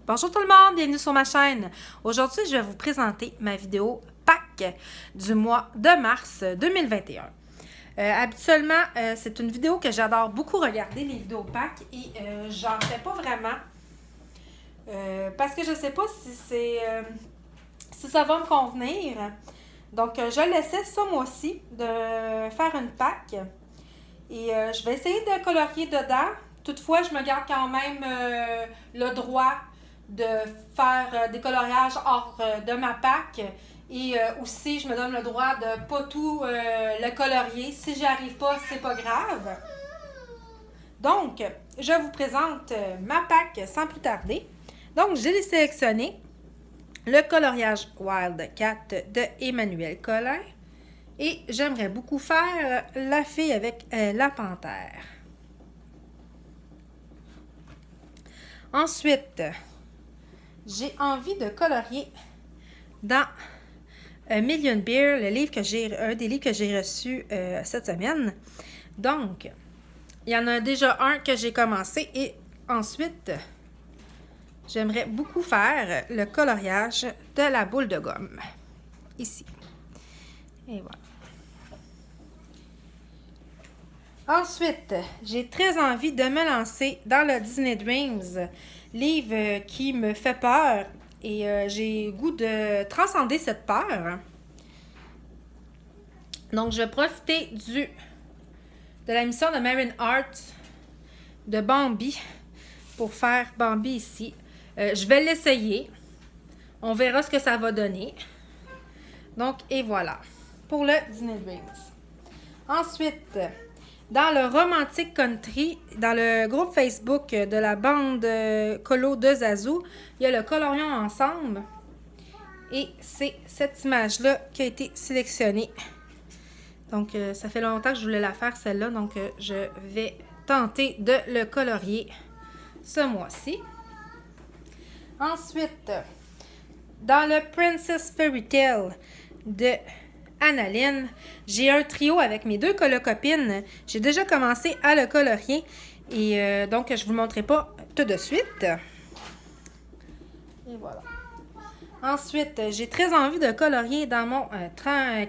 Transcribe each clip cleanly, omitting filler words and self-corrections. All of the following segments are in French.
Bonjour tout le monde, bienvenue sur ma chaîne. Aujourd'hui, je vais vous présenter ma vidéo Pâques du mois de mars 2021. Habituellement, c'est une vidéo que j'adore beaucoup regarder, les vidéos Pâques, et j'en fais pas vraiment parce que je sais pas si ça va me convenir. Donc, je laissais ce mois-ci de faire une Pâques et je vais essayer de colorier dedans. Toutefois, je me garde quand même le droit de faire des coloriages hors de ma Pâques et aussi je me donne le droit de pas tout le colorier. Si j'y arrive pas, c'est pas grave. Donc, je vous présente ma Pâques sans plus tarder. Donc, j'ai sélectionné le coloriage Wildcat de Emmanuel Collin et j'aimerais beaucoup faire la fille avec la panthère. Ensuite, j'ai envie de colorier dans Million Beer, un des livres que j'ai reçu cette semaine. Donc, il y en a déjà un que j'ai commencé et ensuite, j'aimerais beaucoup faire le coloriage de la boule de gomme. Ici. Et voilà. Ensuite, j'ai très envie de me lancer dans le Disney Dreams, livre qui me fait peur et j'ai goût de transcender cette peur. Donc, je vais profiter de la mission de Marine Art de Bambi pour faire Bambi ici. Je vais l'essayer. On verra ce que ça va donner. Donc, et voilà pour le Disney Dreams. Ensuite, dans le Romantic Country, dans le groupe Facebook de la bande colo de Zazou, il y a le Colorions ensemble. Et c'est cette image-là qui a été sélectionnée. Donc, ça fait longtemps que je voulais la faire, celle-là. Donc, je vais tenter de le colorier ce mois-ci. Ensuite, dans le Princess Fairy Tale de Annaline, j'ai un trio avec mes deux colocopines. J'ai déjà commencé à le colorier et donc je ne vous le montrerai pas tout de suite. Et voilà. Ensuite, j'ai très envie de colorier dans mon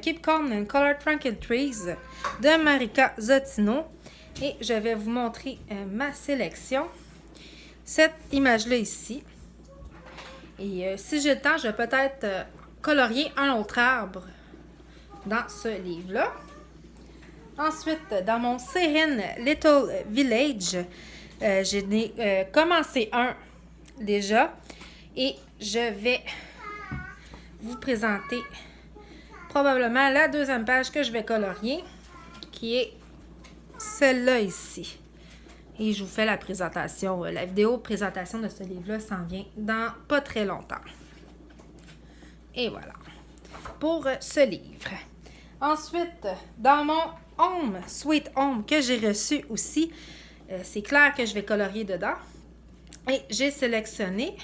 Keep Calm and Color Tranquil Trees de Marika Zottino. Et je vais vous montrer ma sélection. Cette image-là ici. Et si j'ai le temps, je vais peut-être colorier un autre arbre dans ce livre-là. Ensuite, dans mon Serene Little Village, j'ai commencé un déjà et je vais vous présenter probablement la deuxième page que je vais colorier, qui est celle-là ici. Et je vous fais la présentation, la vidéo présentation de ce livre-là s'en vient dans pas très longtemps. Et voilà, pour ce livre. Ensuite, dans mon Home, Sweet Home, que j'ai reçu aussi, c'est clair que je vais colorier dedans. Et j'ai sélectionné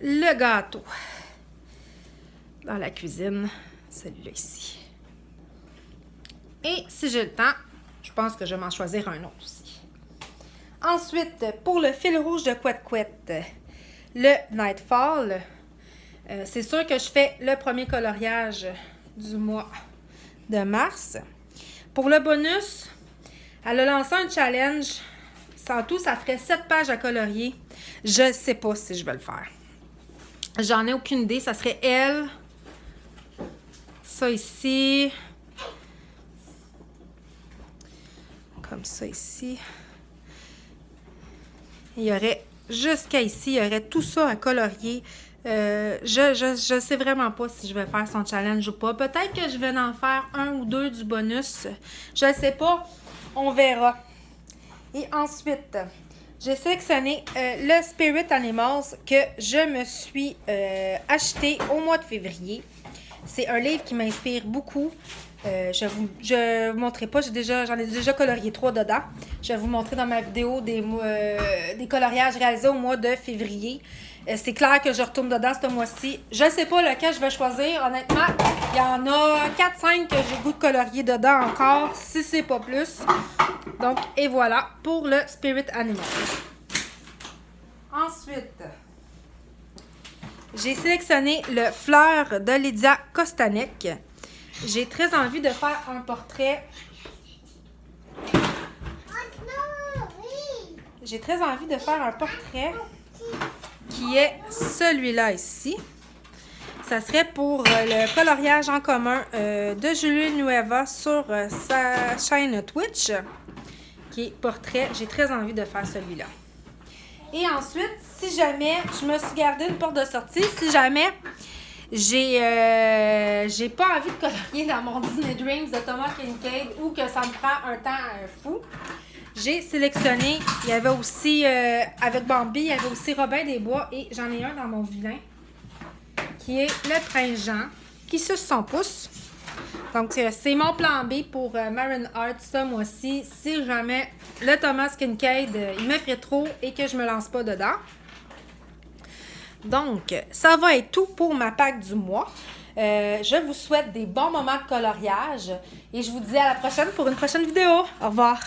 le gâteau dans la cuisine, celui-là ici. Et si j'ai le temps, je pense que je vais m'en choisir un autre aussi. Ensuite, pour le fil rouge de Couette Couette, le Nightfall, c'est sûr que je fais le premier coloriage du mois de mars. Pour le bonus, elle a lancé un challenge. En tout, ça ferait 7 pages à colorier. Je ne sais pas si je vais le faire. J'en ai aucune idée. Ça serait elle. Ça ici. Comme ça ici. Il y aurait jusqu'à ici, il y aurait tout ça à colorier. Je sais vraiment pas si je vais faire son challenge ou pas. Peut-être que je vais en faire un ou deux du bonus. Je ne sais pas. On verra. Et ensuite, j'ai sélectionné le Spirit Animals que je me suis acheté au mois de février. C'est un livre qui m'inspire beaucoup. Je vous montrerai pas, j'en ai déjà colorié 3 dedans. Je vais vous montrer dans ma vidéo des coloriages réalisés au mois de février. C'est clair que je retourne dedans ce mois-ci. Je ne sais pas lequel je vais choisir. Honnêtement, il y en a 4-5 que j'ai goût de colorier dedans encore, si c'est pas plus. Donc, et voilà pour le Spirit Animal. Ensuite, J'ai sélectionné le Fleur de Lydia Kostanek. J'ai très envie de faire un portrait. J'ai très envie de faire un portrait qui est celui-là ici. Ça serait pour le coloriage en commun de Julie Nueva sur sa chaîne Twitch, qui est portrait. J'ai très envie de faire celui-là. Et ensuite, si jamais, je me suis gardé une porte de sortie, si jamais j'ai pas envie de colorier dans mon Disney Dreams de Thomas Kinkade ou que ça me prend un temps fou, j'ai sélectionné, il y avait aussi, avec Bambi, il y avait aussi Robin des Bois et j'en ai un dans mon vilain qui est le Prince Jean qui suce son pouce. Donc, c'est mon plan B pour Marin Art ce mois-ci. Si jamais le Thomas Kinkade, il m'effraie trop et que je me lance pas dedans. Donc, ça va être tout pour ma pack du mois. Je vous souhaite des bons moments de coloriage et je vous dis à la prochaine pour une prochaine vidéo. Au revoir!